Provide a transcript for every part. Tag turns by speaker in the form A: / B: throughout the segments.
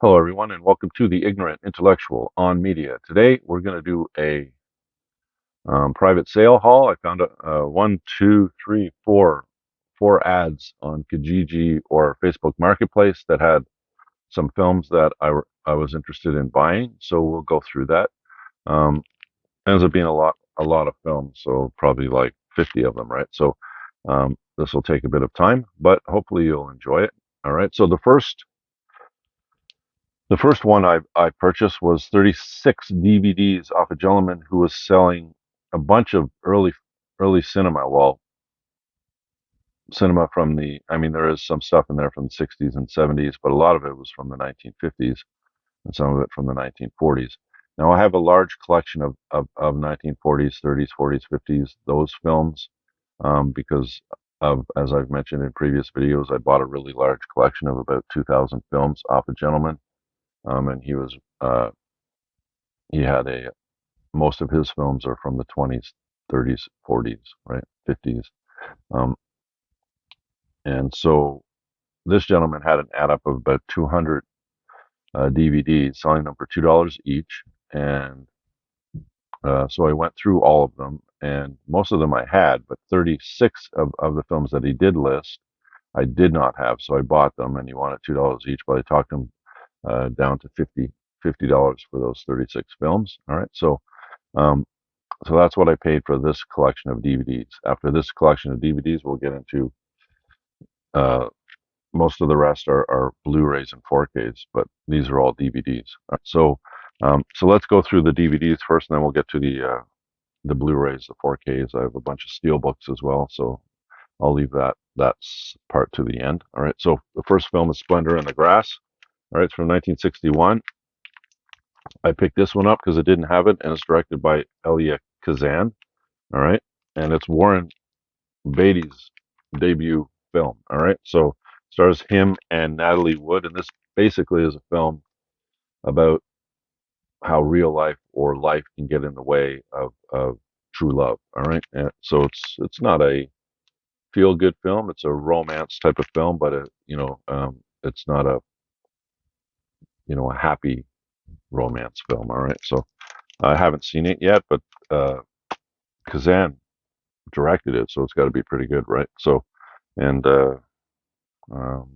A: Hello, everyone, and welcome to the Ignorant Intellectual on Media. Today, we're going to do a private sale haul. I found one, two, three, four ads on Kijiji or Facebook Marketplace that had some films that I was interested in buying. So we'll go through that. Ends up being a lot of films, so probably like 50 of them, right? So this will take a bit of time, but hopefully you'll enjoy it. All right. So the first one I purchased was 36 DVDs off a gentleman who was selling a bunch of early cinema. Well, cinema from I mean, there is some stuff in there from the 60s and 70s, but a lot of it was from the 1950s and some of it from the 1940s. Now, I have a large collection of 1940s, 30s, 40s, 50s, those films, because as I've mentioned in previous videos, I bought a really large collection of about 2,000 films off a gentleman, and he had most of his films are from the 20s, 30s, 40s, right, 50s. Um, and so this gentleman had an add up of about 200 DVDs, selling them for $2 each. And so I went through all of them, and most of them I had, but 36 of the films that he did list, I did not have. So I bought them, and he wanted $2 each, but I talked him down to $50 for those 36 films. All right. Um, So that's what I paid for this collection of DVDs. After this collection of DVDs, we'll get into uh, most of the rest are Blu-rays and 4Ks, but these are all DVDs. So let's go through the DVDs first, and then we'll get to the Blu-rays, the 4Ks. I have a bunch of Steelbooks as well, so I'll leave that part to the end. All right. So the first film is Splendor in the Grass. All right, it's from 1961. I picked this one up because it didn't have it, and it's directed by Elia Kazan. All right, and it's Warren Beatty's debut film. All right, so stars him and Natalie Wood, and this basically is a film about how real life or life can get in the way of true love. All right, and so it's not a feel good film; it's a romance type of film, but it's not a happy romance film. All right, so I haven't seen it yet, but uh, Kazan directed it, so it's got to be pretty good, right? So and um,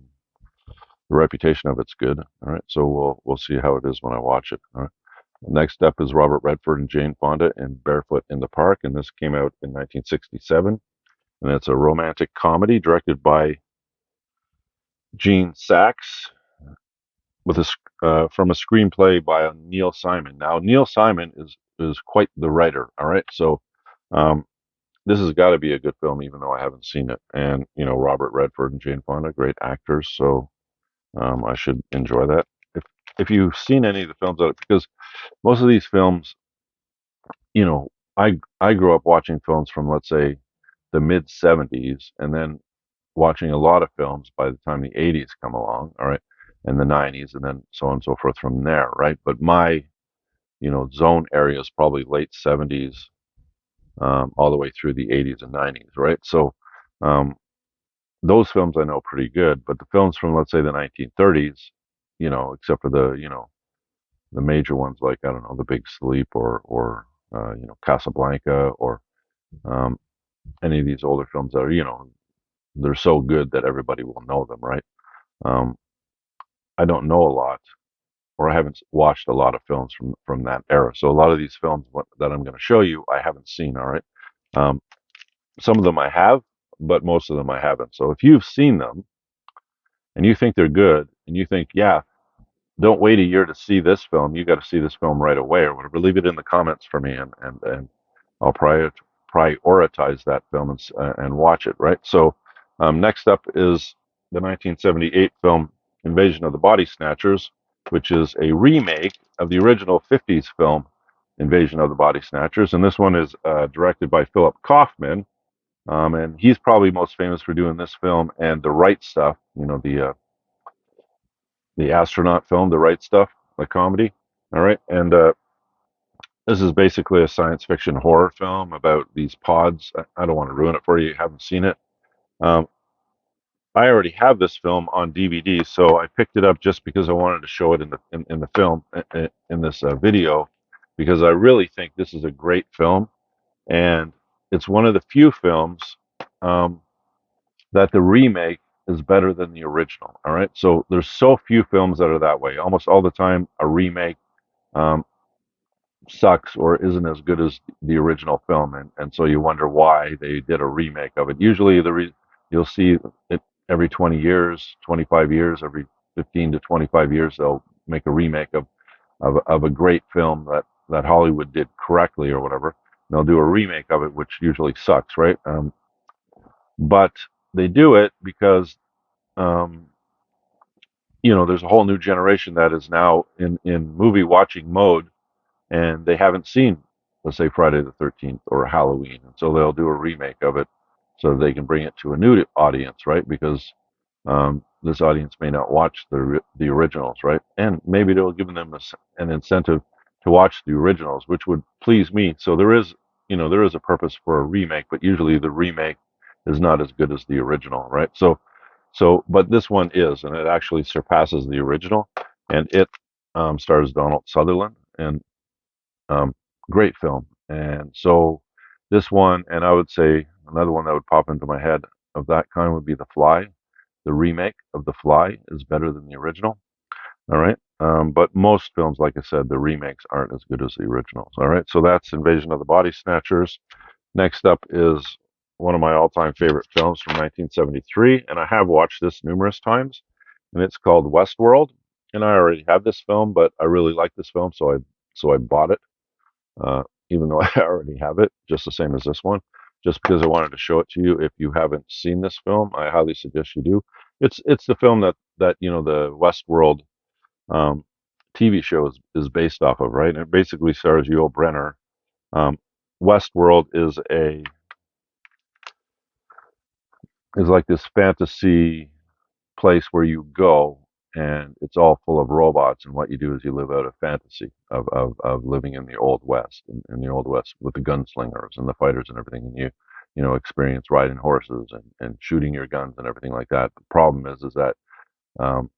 A: the reputation of it's good. All right, so we'll see how it is when I watch it. All right. Next up is Robert Redford and Jane Fonda in Barefoot in the Park, and this came out in 1967, and it's a romantic comedy directed by Gene Saks with from a screenplay by Neil Simon. Now Neil Simon is quite the writer. All right, so um, this has got to be a good film, even though I haven't seen it. And Robert Redford and Jane Fonda, great actors, so I should enjoy that. If if you've seen any of the films that because most of these films, you know, I grew up watching films from, let's say, the mid '70s, and then watching a lot of films by the time the '80s come along, all right, and the '90s, and then so on and so forth from there, right? But my zone area is probably late '70s, all the way through the '80s and '90s, right? So um, those films I know pretty good, but the films from, let's say, the 1930s, except for the major ones like, I don't know, The Big Sleep or Casablanca, or um, any of these older films that are, they're so good that everybody will know them, right? Um, I don't know a lot, or I haven't watched a lot of films from that era. So a lot of these films that I'm going to show you, I haven't seen. All right, um, some of them I have, but most of them I haven't. So if you've seen them and you think they're good, and you think, yeah, don't wait a year to see this film. You got to see this film right away, or whatever. Leave it in the comments for me, and I'll prioritize that film and watch it. Right. So next up is the 1978 film Invasion of the Body Snatchers, which is a remake of the original '50s film Invasion of the Body Snatchers, and this one is directed by Philip Kaufman, and he's probably most famous for doing this film and The Right Stuff. The astronaut film, The Right Stuff, the comedy. All right, and this is basically a science fiction horror film about these pods. I don't want to ruin it for you. You haven't seen it. Um, I already have this film on DVD, so I picked it up just because I wanted to show it in the film in this video, because I really think this is a great film, and it's one of the few films um, that the remake is better than the original. All right, so there's so few films that are that way. Almost all the time, a remake um, sucks or isn't as good as the original film, and so you wonder why they did a remake of it. Usually, you'll see it every 20 years, 25 years, every 15 to 25 years, they'll make a remake of a great film that Hollywood did correctly or whatever. And they'll do a remake of it, which usually sucks, right? But they do it because um, there's a whole new generation that is now in movie watching mode, and they haven't seen, let's say, Friday the 13th or Halloween, and so they'll do a remake of it so they can bring it to a new audience, right? Because this audience may not watch the originals, right? And maybe they'll give them an incentive to watch the originals, which would please me. So there is a purpose for a remake, but usually the remake is not as good as the original, right? But this one is, and it actually surpasses the original, and it stars Donald Sutherland, and um, great film. And so this one, and I would say another one that would pop into my head of that kind would be The Fly. The remake of The Fly is better than the original. All right. But most films, like I said, the remakes aren't as good as the originals. All right. So that's Invasion of the Body Snatchers. Next up is one of my all-time favorite films from 1973, and I have watched this numerous times, and it's called Westworld. And I already have this film, but I really like this film, so I bought it, uh, even though I already have it, just the same as this one, just because I wanted to show it to you. If you haven't seen this film, I highly suggest you do. It's the film that the Westworld um, TV show is based off of, right? And it basically stars Yul Brynner. Um, Westworld is like this fantasy place where you go, and it's all full of robots, and what you do is you live out a fantasy of living in the old west, in the old west with the gunslingers and the fighters and everything, and you experience riding horses and shooting your guns and everything like that. The problem is that um,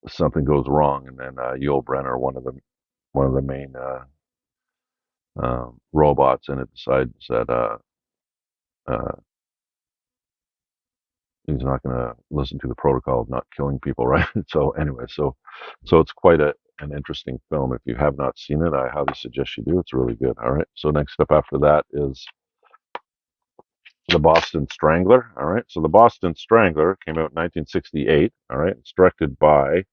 A: something goes wrong, and then Yul Brenner, one of the main robots, and it decides that uh, he's not going to listen to the protocol of not killing people, right? So anyway, so it's quite an interesting film. If you have not seen it, I highly suggest you do. It's really good. All right. So next up after that is The Boston Strangler. All right. So The Boston Strangler came out in 1968. All right. It's directed by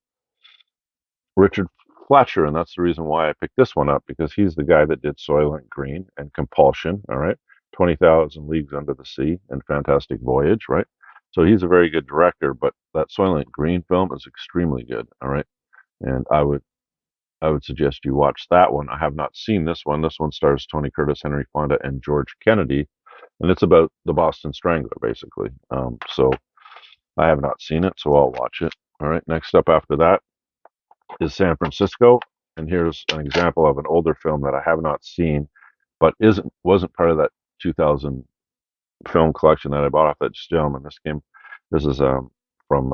A: Richard Fletcher, and that's the reason why I picked this one up, because he's the guy that did Soylent Green and Compulsion, all right, 20,000 Leagues Under the Sea and Fantastic Voyage, right? So he's a very good director, but that Soylent Green film is extremely good, all right, and I would suggest you watch that one. I have not seen this one. This one stars Tony Curtis, Henry Fonda, and George Kennedy, and it's about the Boston Strangler, basically. So I have not seen it, so I'll watch it. All right. Next up after that is San Francisco, and here's an example of an older film that I have not seen, but wasn't part of that 2000 film collection that I bought off that gentleman. This is from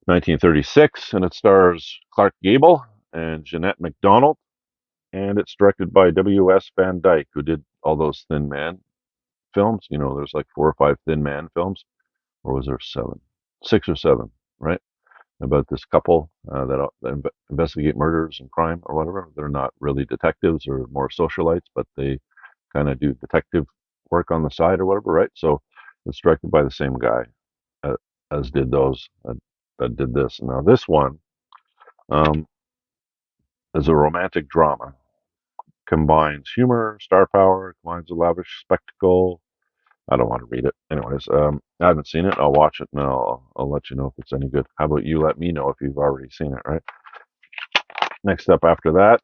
A: 1936, and it stars Clark Gable and Jeanette MacDonald, and it's directed by W.S. Van Dyke, who did all those Thin Man films. There's like 4 or 5 Thin Man films, or was there 7, 6 or 7, right? About this couple that investigate murders and crime or whatever. They're not really detectives or more socialites, but they kind of do detective work on the side or whatever, right? So it's directed by the same guy uh, as did those that did this. Now this one um, is a romantic drama. Combines humor, star power, combines a lavish spectacle. I don't want to read it. Anyways, I haven't seen it. I'll watch it and I'll let you know if it's any good. How about you let me know if you've already seen it, right? Next up after that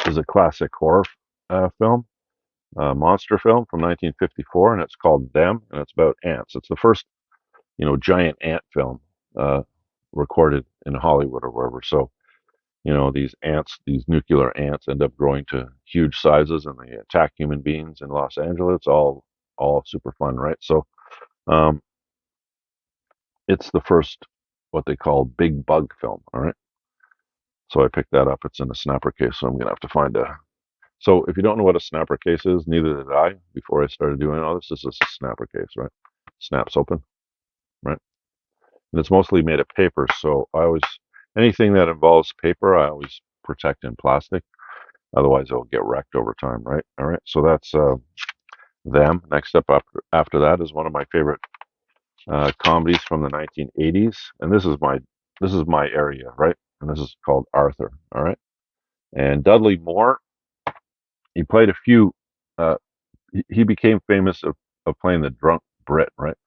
A: is a classic horror film, monster film from 1954, and it's called Them, and it's about ants. It's the first, giant ant film uh, recorded in Hollywood or wherever. So, these ants, these nuclear ants, end up growing to huge sizes, and they attack human beings in Los Angeles. All super fun, right? So, Um, it's the first what they call big bug film. All right, so I picked that up. It's in a snapper case, so I'm gonna have to find a. So if you don't know what a snapper case is, neither did I before I started doing all this. This is a snapper case, right? Snaps open, right? And it's mostly made of paper. So I always anything that involves paper, I always protect in plastic. Otherwise, it'll get wrecked over time, right? All right. So that's them. Next up after that is one of my favorite comedies from the 1980s, and this is my area, right? And this is called Arthur. All right. And Dudley Moore, he played a few. Uh, he became famous of playing the drunk Brit, right?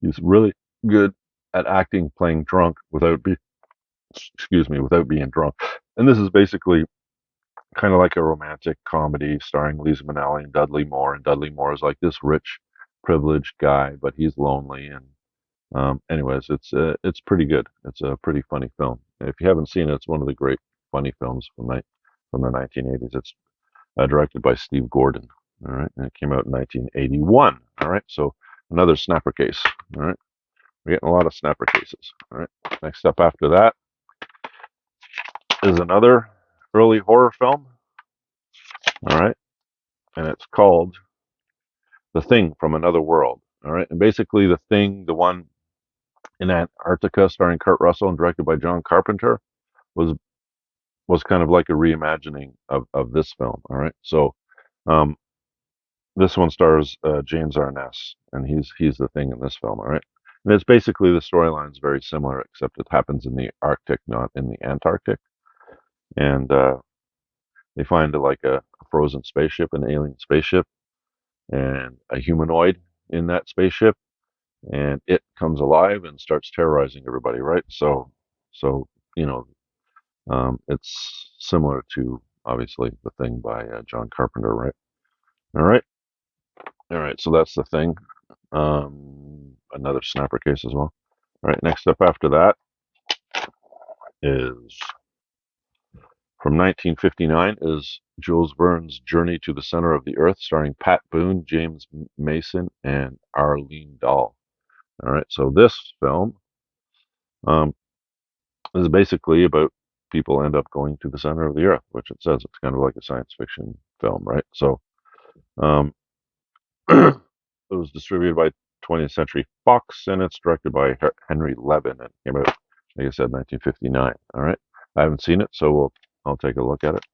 A: He's really good at acting playing drunk without being drunk. And this is basically kind of like a romantic comedy starring Lisa Minnelli and Dudley Moore. And Dudley Moore is like this rich, privileged guy, but he's lonely. And anyways, it's pretty good. It's a pretty funny film. If you haven't seen it, it's one of the great funny films from the 1980s. It's directed by Steve Gordon. All right, and it came out in 1981. All right, so another snapper case. All right, we're getting a lot of snapper cases. All right, next up after that is another early horror film. All right, and it's called The Thing from Another World. All right, and basically The Thing, the one in Antarctica, starring Kurt Russell and directed by John Carpenter, was was kind of like a reimagining of this film. All right, so um, this one stars James Arness, and he's the Thing in this film. All right, and it's basically the storyline is very similar, except it happens in the Arctic, not in the Antarctic, and they find like a frozen spaceship, an alien spaceship, and a humanoid in that spaceship, and it comes alive and starts terrorizing everybody, right? So you know, it's similar to obviously The Thing by John Carpenter, right? All right, all right. So that's The Thing. Another snapper case as well. All right. Next up after that is from 1959 is Jules Verne's Journey to the Center of the Earth, starring Pat Boone, James Mason, and Arlene Dahl. All right. So this film um, is basically about people end up going to the center of the earth, which it says it's kind of like a science fiction film, right? So um, it was distributed by 20th Century Fox, and it's directed by Henry Levin. It came out, like I said, 1959. All right, I haven't seen it, so I'll take a look at it.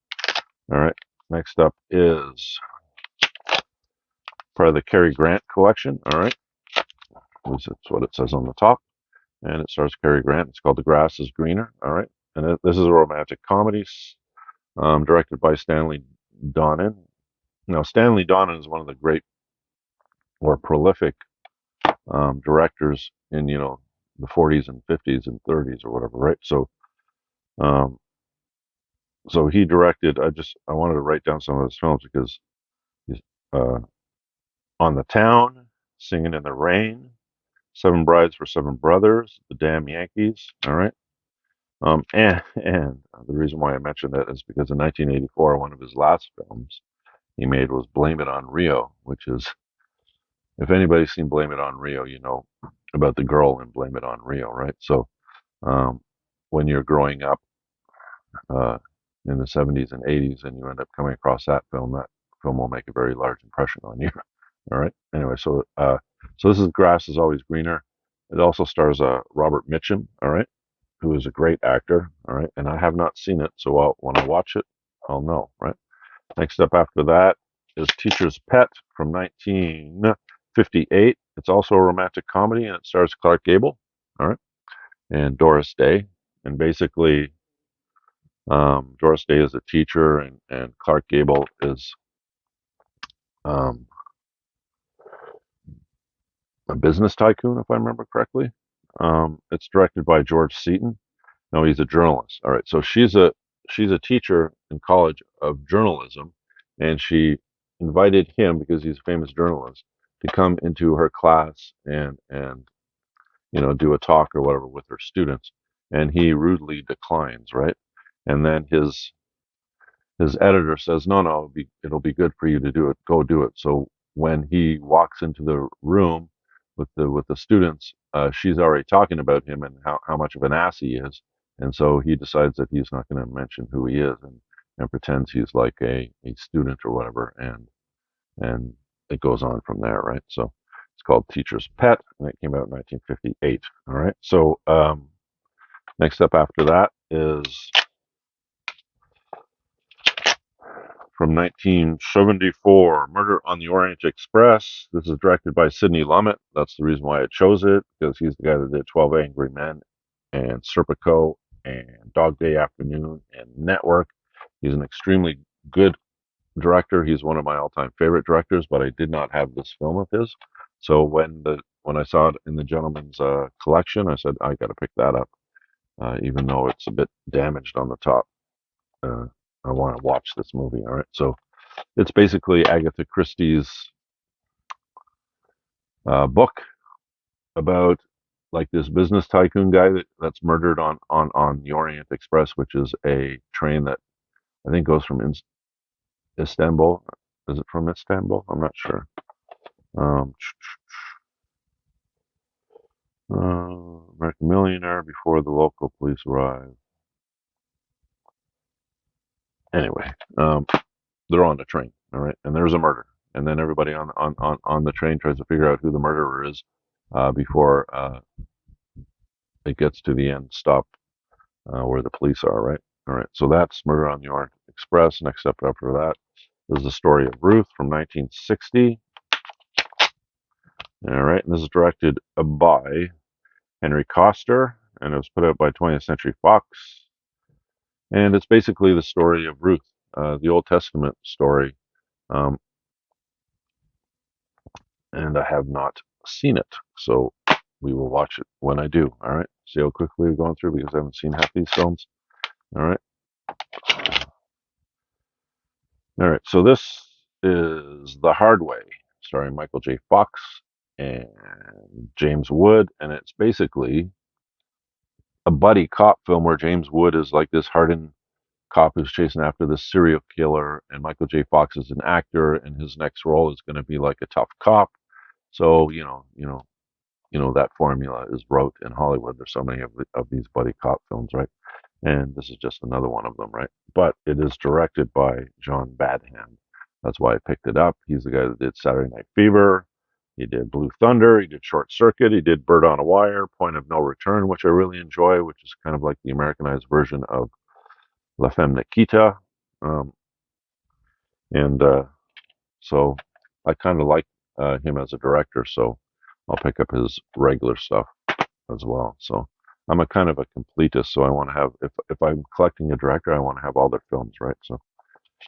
A: All right, next up is part of the Cary Grant collection. All right, that's what it says on the top, and it stars Cary Grant. It's called The Grass Is Greener. All right, and this is a romantic comedy directed by Stanley Donen. Now, Stanley Donen is one of the great or prolific directors in the 40s and 50s and 30s or whatever, right? Um, so he directed. I wanted to write down some of his films because he's uh, On the Town, Singing in the Rain, Seven Brides for Seven Brothers, The Damn Yankees. All right. And the reason why I mentioned that is because in 1984, one of his last films he made was Blame It on Rio, which is, if anybody's seen Blame It on Rio, you know about the girl in Blame It on Rio, right? So um, when you're growing up uh, in the 70s and 80s and you end up coming across that film will make a very large impression on you. All right. Anyway, so this is Grass is Always Greener. It also stars Robert Mitchum, all right, who is a great actor, all right, and I have not seen it, so when I watch it, I'll know, right? Next up after that is Teacher's Pet from 1958. It's also a romantic comedy, and it stars Clark Gable, all right, and Doris Day. And basically, Doris Day is a teacher, and Clark Gable is um, a business tycoon, if I remember correctly. It's directed by George Seaton. No, he's a journalist. All right, so she's a teacher in college of journalism, and she invited him because he's a famous journalist to come into her class and do a talk or whatever with her students, and he rudely declines, right? And then his editor says, no, no, it'll be good for you to do it. Go do it. So when he walks into the room with the students, she's already talking about him and how much of an ass he is, and so he decides that he's not going to mention who he is, and pretends he's like a student or whatever, and it goes on from there, right? So it's called Teacher's Pet, and it came out in 1958. All right. So next up after that is from 1974, Murder on the Orient Express. This is directed by Sidney Lumet. That's the reason why I chose it, because he's the guy that did 12 Angry Men and Serpico and Dog Day Afternoon and Network. He's an extremely good director. He's one of my all-time favorite directors, but I did not have this film of his. So when I saw it in the gentleman's collection, I said I got to pick that up, even though it's a bit damaged on the top. Uh, I want to watch this movie. All right, so it's basically Agatha Christie's book about like this business tycoon guy that's murdered on the Orient Express, which is a train that I think goes from Istanbul. Is it from Istanbul? I'm not sure. Um, American Millionaire before the local police arrive. Anyway, they're on the train, all right, and there's a murder, and then everybody on the train tries to figure out who the murderer is before it gets to the end stop where the police are, right? All right, so that's Murder on the Orient Express. Next up after that is the story of Ruth from 1960. All right, and this is directed by Henry Coster, and it was put out by 20th Century Fox. And it's basically the story of Ruth, the Old Testament story. Um, and I have not seen it, so we will watch it when I do. All right, see how quickly we're going through because I haven't seen half these films. All right, all right. So this is The Hard Way, starring Michael J. Fox and James Wood, and it's basically a buddy cop film where James Wood is like this hardened cop who's chasing after this serial killer, and Michael J. Fox is an actor, and his next role is going to be like a tough cop. So that formula is wrote in Hollywood. There's so many of these buddy cop films, right? And this is just another one of them, right? But it is directed by John Badham. That's why I picked it up. He's the guy that did Saturday Night Fever. He did Blue Thunder. He did Short Circuit. He did Bird on a Wire, Point of No Return, which I really enjoy, which is kind of like the Americanized version of La Femme Nikita. Um, and so I kind of like him as a director, so I'll pick up his regular stuff as well. So I'm a kind of a completist, so I want to have if I'm collecting a director, I want to have all their films, right? So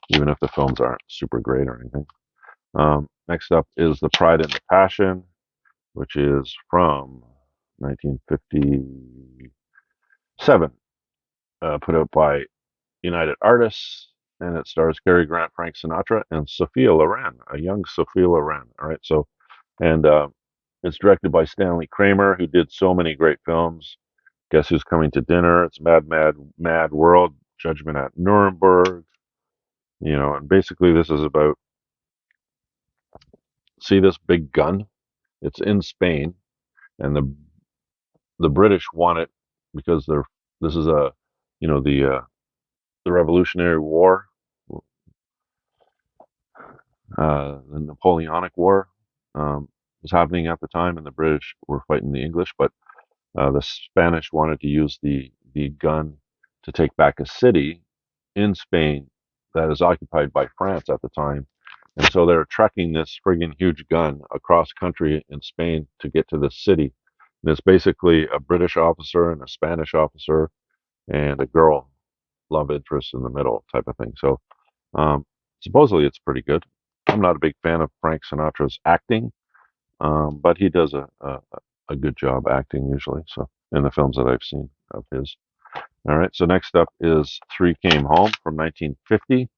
A: even if the films aren't super great or anything. Next up is The Pride and the Passion, which is from 1957, put out by United Artists, and it stars Cary Grant, Frank Sinatra, and Sophia Loren, a young Sophia Loren. All right, so and it's directed by Stanley Kramer, who did so many great films. Guess Who's Coming to Dinner? It's Mad, Mad, Mad World, Judgment at Nuremberg. And basically this is about see this big gun. It's in Spain, and the British want it because this is the Revolutionary War, the Napoleonic War was happening at the time, and the British were fighting the English, but the Spanish wanted to use the gun to take back a city in Spain that is occupied by France at the time. And so they're trekking this friggin' huge gun across country in Spain to get to this city. And it's basically a British officer and a Spanish officer and a girl love interest in the middle type of thing. So supposedly it's pretty good. I'm not a big fan of Frank Sinatra's acting, but he does a good job acting usually. So in the films that I've seen of his. All right. So next up is Three Came Home from 1950.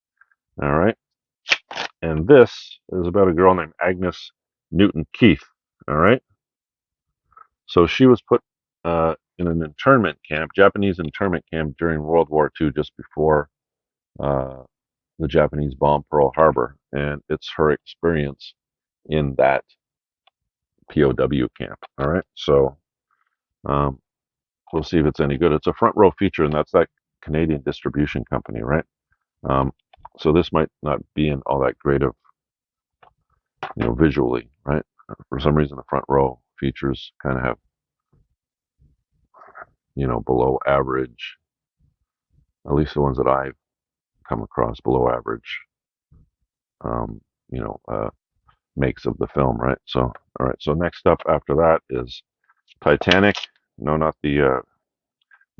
A: All right. And this is about a girl named Agnes Newton Keith. All right. So she was put in an internment camp, Japanese internment camp during World War II, just before uh, the Japanese bombed Pearl Harbor. And it's her experience in that POW camp. All right, so um, we'll see if it's any good. It's a front row feature, and that's that Canadian distribution company, right? Um, so this might not be in all that great of visually, right? For some reason, the front row features kind of have below average, at least the ones that I've come across, below average, um, you know, uh, makes of the film, right? So, all right. So next up after that is Titanic. No, not the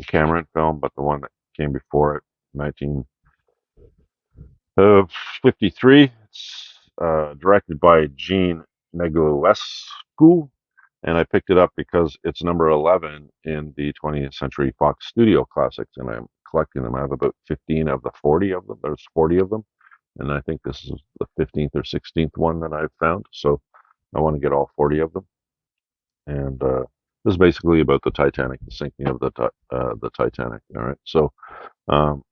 A: Cameron film, but the one that came before it, 1953. It's directed by Gene Negulescu, and I picked it up because it's number 11 in the 20th Century Fox Studio Classics, and I'm collecting them. I have about 15 of the 40 of them. There's 40 of them, and I think this is the 15th or 16th one that I've found. So I want to get all 40 of them. And this is basically about the Titanic, the sinking of the Titanic. All right. So um,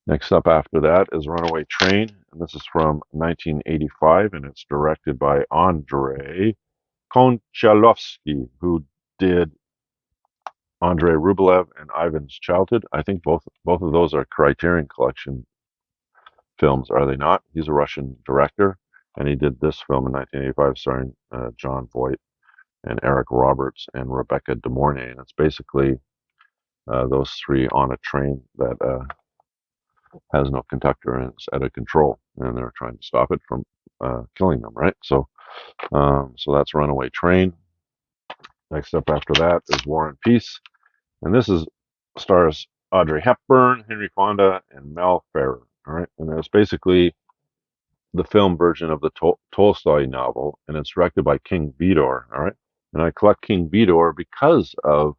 A: next up after that is Runaway Train, and this is from 1985, and it's directed by Andrei Konchalovsky, who did Andrei Rublev and Ivan's Childhood. I think both of those are Criterion Collection films, are they not? He's a Russian director, and he did this film in 1985, starring John Voight and Eric Roberts and Rebecca De Mornay. And it's basically those three on a train that has no conductor and it's out of control, and they're trying to stop it from killing them, right? So that's Runaway Train. Next up after that is War and Peace, and this is stars Audrey Hepburn, Henry Fonda, and Mel Ferrer. All right, and it's basically the film version of the Tolstoy novel, and it's directed by King Vidor. All right, and I collect King Vidor because of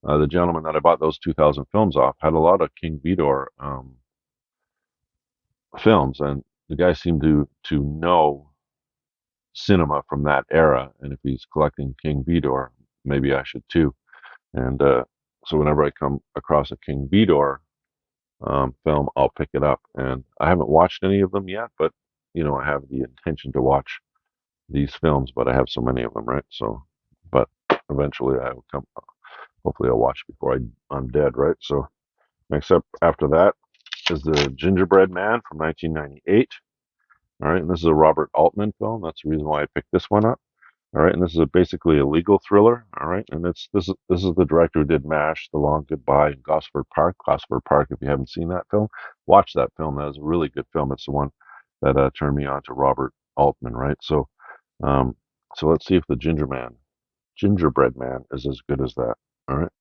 A: the gentleman that I bought those 2000 films off had a lot of King Vidor films, and the guy seemed to know cinema from that era. And if he's collecting King Vidor, maybe I should too. And so whenever I come across a King Vidor film, I'll pick it up. And I haven't watched any of them yet, but I have the intention to watch these films. But I have so many of them, right? So, but eventually I will come. Hopefully, I'll watch before I'm dead, right? So, next up after that is the Gingerbread Man from 1998. All right, and this is a Robert Altman film. That's the reason why I picked this one up. All right, and this is basically a legal thriller. All right, and this is the director who did MASH, The Long Goodbye, and Gosford Park. Gosford Park, if you haven't seen that film, watch that film. That is a really good film. It's the one that turned me on to Robert Altman. Right, um, so let's see if the Gingerbread Man, is as good as that. All right.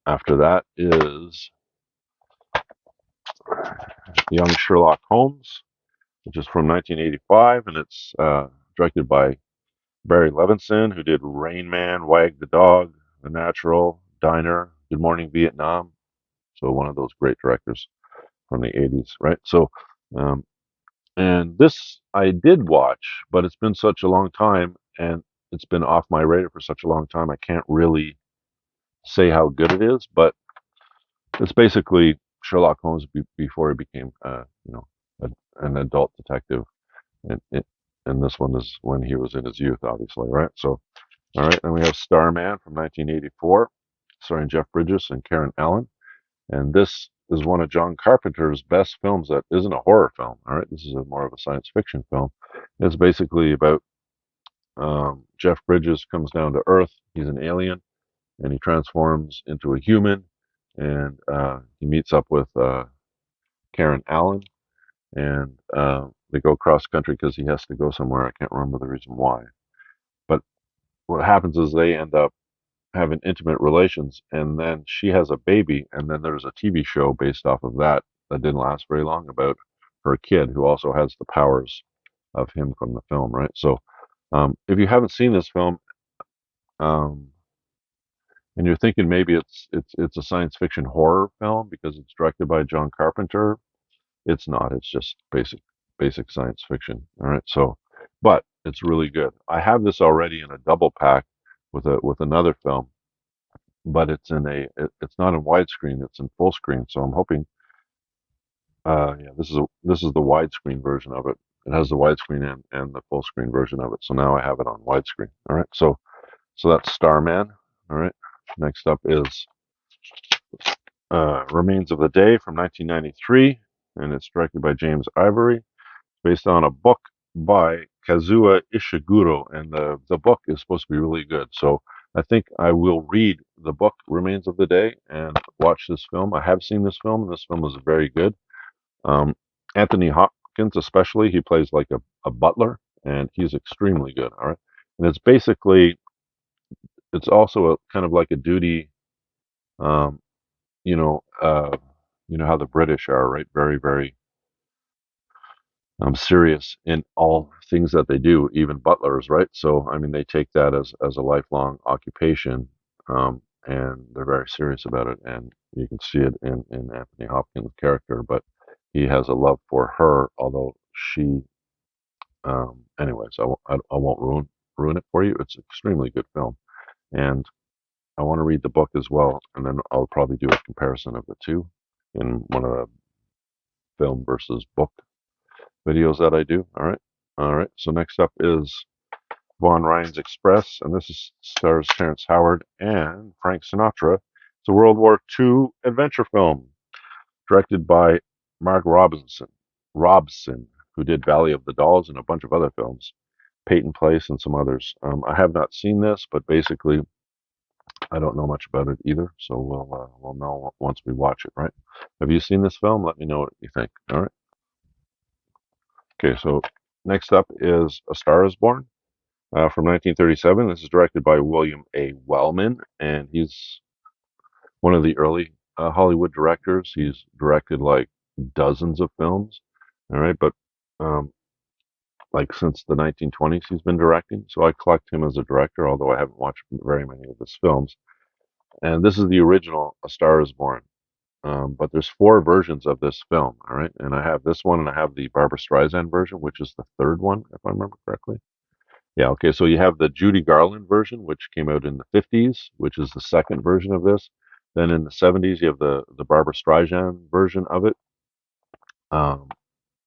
A: After that is Young Sherlock Holmes, which is from 1985, and it's directed by Barry Levinson, who did Rain Man, Wag the Dog, The Natural, Diner, Good Morning Vietnam. So one of those great directors from the 80s, right? So, um, and this I did watch, but it's been such a long time, and it's been off my radar for such a long time. I can't really say how good it is, but it's basically Sherlock Holmes before he became, a, an adult detective, and and this one is when he was in his youth, obviously, right? So, all right, then we have Starman from 1984, starring Jeff Bridges and Karen Allen, and this is one of John Carpenter's best films that isn't a horror film. All right, this is more of a science fiction film. It's basically about Jeff Bridges comes down to Earth. He's an alien, and he transforms into a human, and he meets up with Karen Allen, and they go cross country because he has to go somewhere. I can't remember the reason why. But what happens is they end up having intimate relations, and then she has a baby, and then there's a TV show based off of that that didn't last very long about her kid who also has the powers of him from the film, right? So, if you haven't seen this film, um, and you're thinking maybe it's a science fiction horror film because it's directed by John Carpenter, it's not. It's just basic science fiction. All right. So, but it's really good. I have this already in a double pack with another film, but it's not in widescreen. It's in full screen. So I'm hoping. Yeah, this is the widescreen version of it. it has the widescreen and the full screen version of it. So now I have it on widescreen. All right. So that's Starman. All right. Next up is Remains of the Day from 1993, and it's directed by James Ivory, based on a book by Kazuo Ishiguro, and the book is supposed to be really good. So I think I will read the book Remains of the Day and watch this film. I have seen this film, and this film is very good. Um, Anthony Hopkins, especially, he plays like a butler, and he's extremely good. All right, and it's basically it's also a kind of like a duty. Um, you know, uh, you know how the British are, right? Very, very serious in all things that they do, even butlers, right? So, I mean, they take that as a lifelong occupation, and they're very serious about it. And you can see it in Anthony Hopkins' character, but he has a love for her, although she, anyways, I won't ruin it for you. It's an extremely good film, and I want to read the book as well, and then I'll probably do a comparison of the two in one of the film versus book videos that I do. All right. All right. So next up is Von Ryan's Express, and this stars Terrence Howard and Frank Sinatra. It's a World War II adventure film directed by Mark Robson, who did Valley of the Dolls and a bunch of other films, Peyton Place and some others. I have not seen this, but basically I don't know much about it either, so we'll know once we watch it. Right? Have you seen this film? Let me know what you think. All right. Okay. So next up is A Star Is Born. From 1937. This is directed by William A. Wellman, and he's one of the early Hollywood directors. He's directed like dozens of films, all right, but um, like since the 1920s, he's been directing. So I collect him as a director, although I haven't watched very many of his films. And this is the original A Star Is Born. But there's four versions of this film, all right, and I have this one, and I have the Barbara Streisand version, which is the third one, if I remember correctly. Yeah, okay. So you have the Judy Garland version, which came out in the 50s, which is the second version of this. Then in the 70s, you have the Barbara Streisand version of it. Um,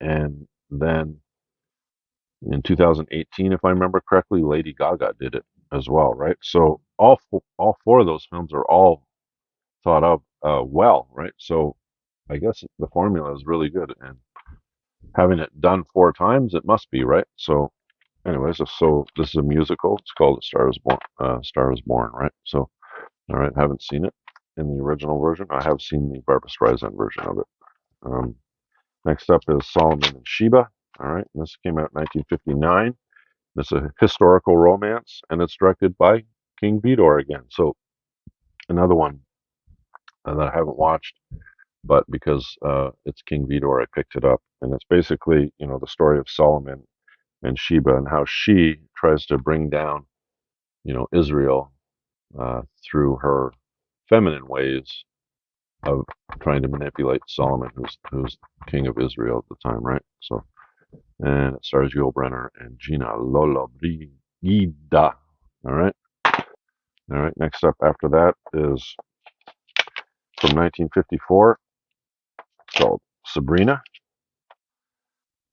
A: and then in 2018, if I remember correctly, Lady Gaga did it as well, right? So all four of those films are all thought of well, right? So I guess the formula is really good, and having it done four times, it must be, right? So anyways, so this is a musical. It's called A Star Is Born. Star Is Born, right? So, all right, haven't seen it in the original version. I have seen the Barbara Streisand version of it. Um, Next up is Solomon and Sheba. All right, this came out in 1959. It's a historical romance, and it's directed by King Vidor again. So another one that I haven't watched, but because it's King Vidor, I picked it up, and it's basically the story of Solomon and Sheba and how she tries to bring down Israel through her feminine ways of trying to manipulate Solomon, who's king of Israel at the time, right? So, and it stars Yul Brynner and Gina Lollobrigida. All right, all right. Next up after that is from 1954, called Sabrina,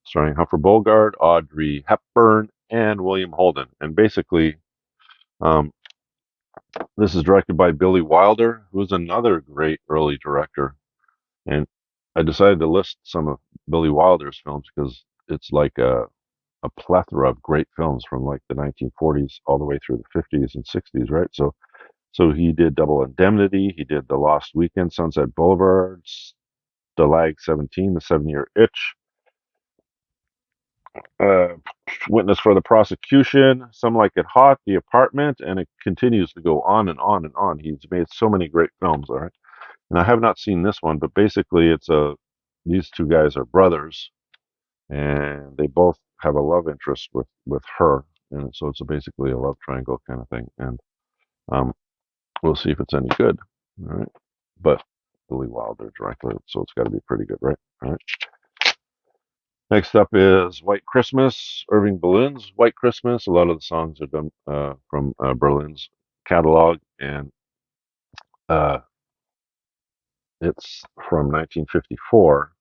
A: starring Humphrey Bogart, Audrey Hepburn, and William Holden. And basically, um, this is directed by Billy Wilder, who's another great early director. And I decided to list some of Billy Wilder's films because it's like a plethora of great films from like the 1940s all the way through the 50s and 60s, right? So he did Double Indemnity, he did The Lost Weekend, Sunset Boulevard, Stalag 17, The 7 Year Itch, uh, Witness for the Prosecution, Some Like It Hot, The Apartment, and it continues to go on and on and on. He's made so many great films, all right? And I have not seen this one, but basically these two guys are brothers, and they both have a love interest with her, and so it's basically a love triangle kind of thing. And um, we'll see if it's any good. All right, but Billy Wilder directed it, so it's got to be pretty good, right? All right. Next up is White Christmas, Irving Berlin's White Christmas. A lot of the songs are done from Berlin's catalog, and uh, it's from 1954.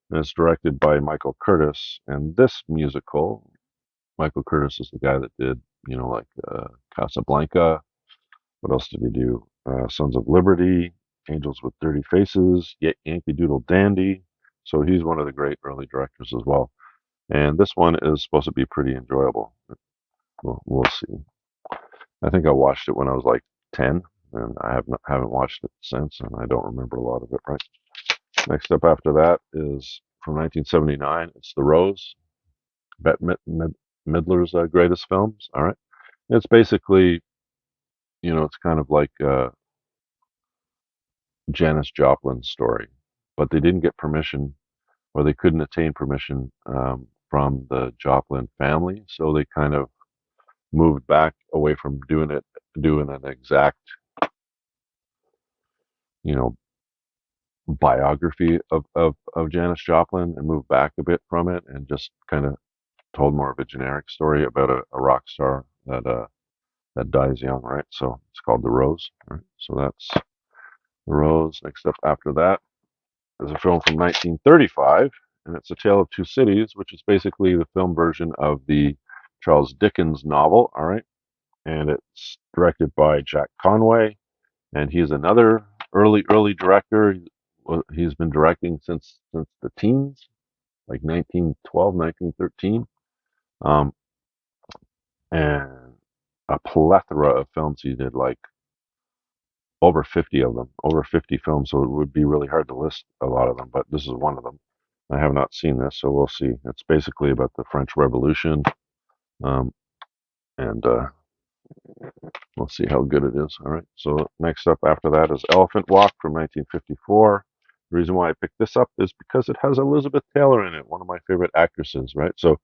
A: And it's directed by Michael Curtis. And this musical, Michael Curtis is the guy that did, like Casablanca. What else did he do? Sons of Liberty, Angels with Dirty Faces, Yankee Doodle Dandy. So he's one of the great early directors as well. And this one is supposed to be pretty enjoyable. We'll see. I think I watched it when I was like 10, and haven't watched it since, and I don't remember a lot of it. Right. Next up after that is from 1979. It's The Rose, Bette Midler's greatest films. All right. It's basically, it's kind of like Janis Joplin's story, but they didn't get permission, or they couldn't attain permission from the Joplin family, so they kind of moved back away from doing an exact, you know, biography of Janis Joplin, and moved back a bit from it and just kind of told more of a generic story about a rock star that dies young, right? So it's called The Rose. Right? So that's The Rose. Next up after that is a film from 1935, and it's A Tale of Two Cities, which is basically the film version of the Charles Dickens novel. All right, and it's directed by Jack Conway, and he's another early director. He's been directing since the teens, like 1912, 1913, and a plethora of films he did, like over 50 of them, over 50 films. So it would be really hard to list a lot of them, but this is one of them. I have not seen this, so we'll see. It's basically about the French Revolution, um, and we'll see how good it is. All right. So next up after that is Elephant Walk from 1954. The reason why I picked this up is because it has Elizabeth Taylor in it, one of my favorite actresses. Right. So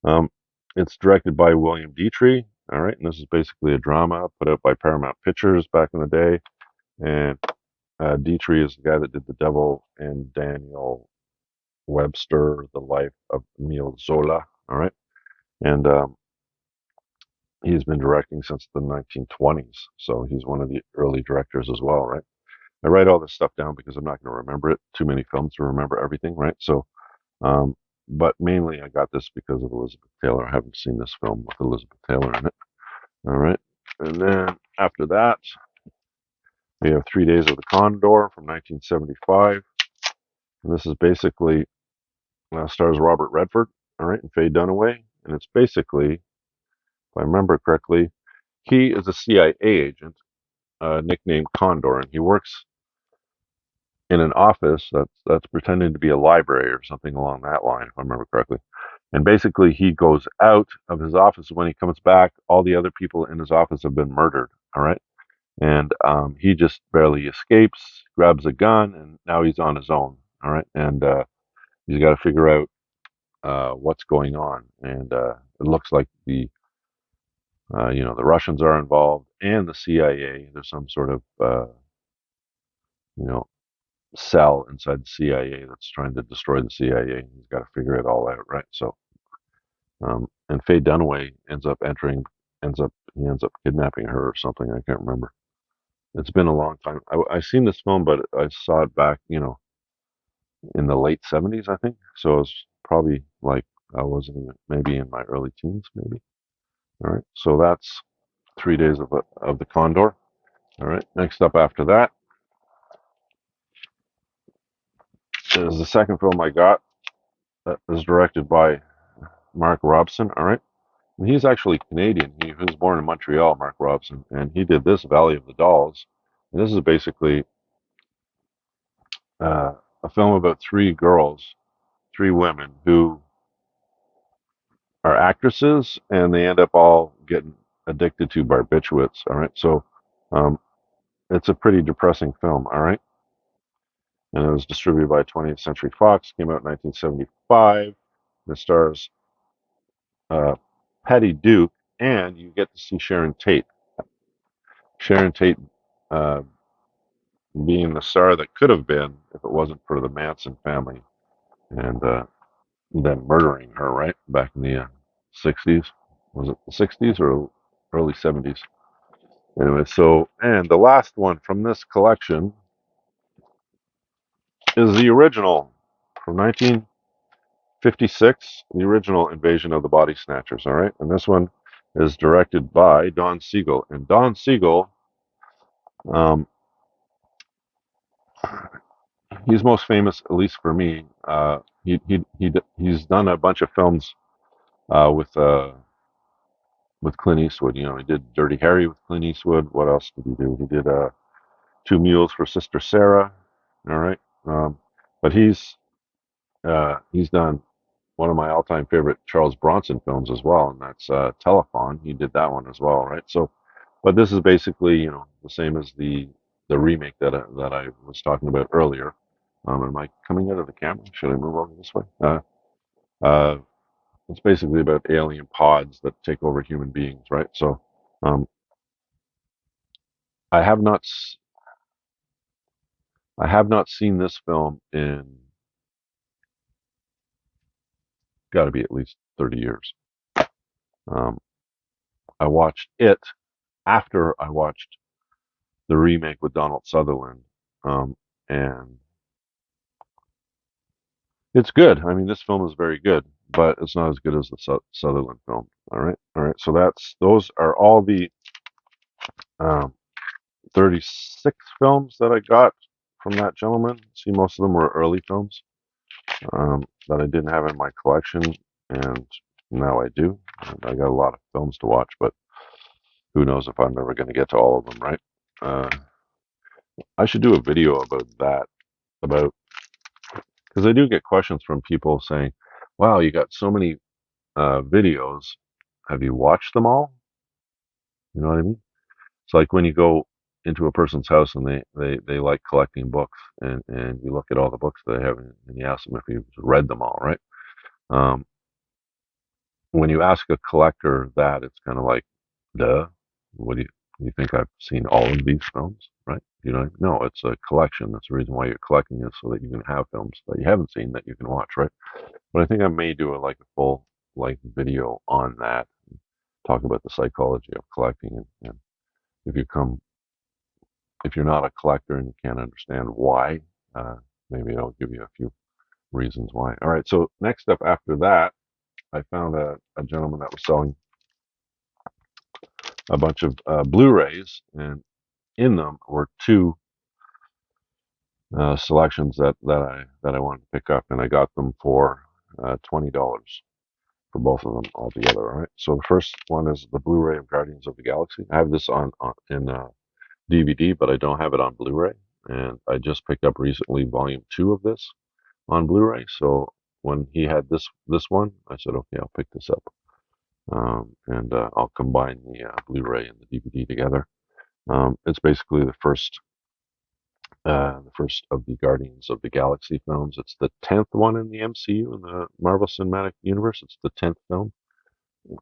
A: um, it's directed by William Dietrich. All right, and this is basically a drama put out by Paramount Pictures back in the day. And Dietrich is the guy that did The Devil and Daniel Webster, The Life of Emile Zola. All right, and he's been directing since the 1920s, so he's one of the early directors as well, right? I write all this stuff down because I'm not going to remember it. Too many films to remember everything, right? So, um, but mainly I got this because of Elizabeth Taylor. I haven't seen this film with Elizabeth Taylor in it. All right, and then after that, we have 3 Days of the Condor from 1975, and this is basically stars Robert Redford, all right, and Faye Dunaway, and it's basically, if I remember correctly, he is a CIA agent nicknamed Condor, and he works in an office that's pretending to be a library or something along that line, if I remember correctly. And basically, he goes out of his office. When he comes back, all the other people in his office have been murdered. All right, and he just barely escapes, grabs a gun, and now he's on his own. All right, and he's got to figure out what's going on. And it looks like the Russians are involved and the CIA. There's some sort of you know cell inside the CIA that's trying to destroy the CIA. He's got to figure it all out, right? So, and Faye Dunaway ends up kidnapping her or something. I can't remember. It's been a long time. I've seen this film, but I saw it back, in the late '70s, I think. So it was probably like I wasn't even, maybe in my early teens, maybe. All right. So that's 3 Days of the Condor. All right. Next up after that is the second film I got that was directed by Mark Robson. All right. And he's actually Canadian. He was born in Montreal, Mark Robson, and he did this Valley of the Dolls. And this is basically uh, a film about three girls, three women who are actresses, and they end up all getting addicted to barbiturates. All right. So um, it's a pretty depressing film. All right. And it was distributed by 20th Century Fox. Came out in 1975. It stars uh, Patty Duke, and you get to see Sharon Tate. Sharon Tate uh, being the star that could have been if it wasn't for the Manson family and them murdering her right back in the 60s. Was it the 60s or early 70s? Anyway, so, and the last one from this collection is the original from 56, the original Invasion of the Body Snatchers. All right, and this one is directed by Don Siegel, and Don Siegel, um, he's most famous, at least for me. He's done a bunch of films with Clint Eastwood. You know, he did Dirty Harry with Clint Eastwood. What else did he do? He did Two Mules for Sister Sarah. All right, but he's done one of my all-time favorite Charles Bronson films as well, and that's Telephone. He did that one as well, right? So, but this is basically, you know, the same as the remake that I was talking about earlier. Am I coming out of the camera? Should I move over this way? Uh, it's basically about alien pods that take over human beings, right? So, um, I have not I have not seen this film in got to be at least 30 years. Um, I watched it after I watched the remake with Donald Sutherland, and it's good. I mean, this film is very good, but it's not as good as the Sutherland film. All right. So those are all the um, 36 films that I got from that gentleman. See, most of them were early films that I didn't have in my collection, and now I do. And I got a lot of films to watch, but who knows if I'm ever going to get to all of them, right? Uh, I should do a video about that, about because I do get questions from people saying, "Wow, you got so many videos. Have you watched them all?" You know what I mean? It's like when you go into a person's house and they like collecting books, and you look at all the books they have, and you ask them if you've read them all, right? Um, when you ask a collector that, it's kind of like, duh, what do you think I've seen all of these films, right? You know, no, it's a collection. That's the reason why you're collecting it, so that you can have films that you haven't seen that you can watch, right? But I think I may do like a full like video on that, talk about the psychology of collecting, and if you come, if you're not a collector and you can't understand why, uh, maybe I'll give you a few reasons why. All right, so next up after that, I found a gentleman that was selling a bunch of Blu-rays, and in them were two selections that I wanted to pick up, and I got them for $20 for both of them altogether. All right. So the first one is the Blu-ray of Guardians of the Galaxy. I have this on in DVD, but I don't have it on Blu-ray. And I just picked up recently Volume 2 of this on Blu-ray. So when he had this one, I said, okay, I'll pick this up, and I'll combine the Blu-ray and the DVD together. It's basically the first of the Guardians of the Galaxy films. It's the 10th one in the MCU, in the Marvel Cinematic Universe. It's the 10th film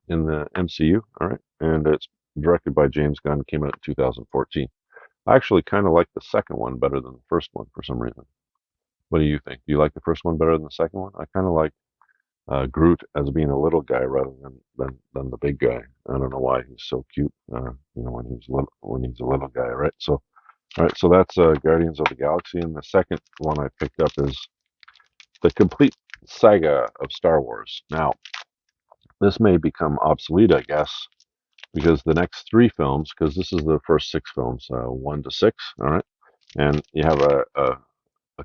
A: in the MCU. All right, and it's directed by James Gunn. Came out in 2014. I actually kind of like the second one better than the first one for some reason. What do you think? Do you like the first one better than the second one? I kind of like Groot as being a little guy rather than the big guy. I don't know why he's so cute. You know, when he's a little guy, right? So, all right, so that's Guardians of the Galaxy, and the second one I picked up is the complete saga of Star Wars. Now, this may become obsolete, I guess, because the next three films, because this is the first six films, 1 to 6, all right, and you have a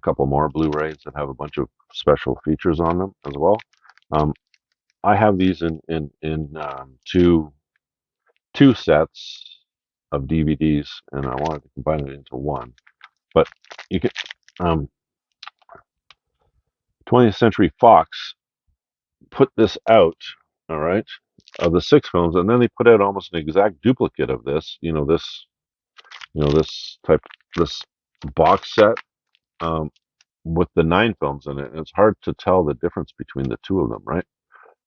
A: couple more Blu-rays that have a bunch of special features on them as well. Um, I have these in two sets of DVDs, and I wanted to combine it into one. But you can, 20th Century Fox put this out, all right, of the six films, and then they put out almost an exact duplicate of this. This type, this box set, um, with the 9 films in it. And it's hard to tell the difference between the two of them, right?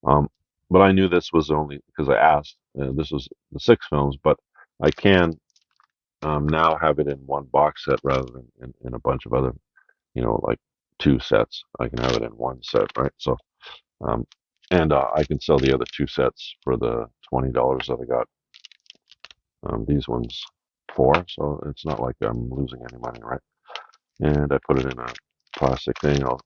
A: Um, but I knew this was only because I asked. This was the 6 films, but I can now have it in one box set rather than in a bunch of other, like 2 sets. I can have it in one set, right? So, um, and I can sell the other 2 sets for the $20 that I got these ones for. So it's not like I'm losing any money, right? And I put it in a plastic thing. I'll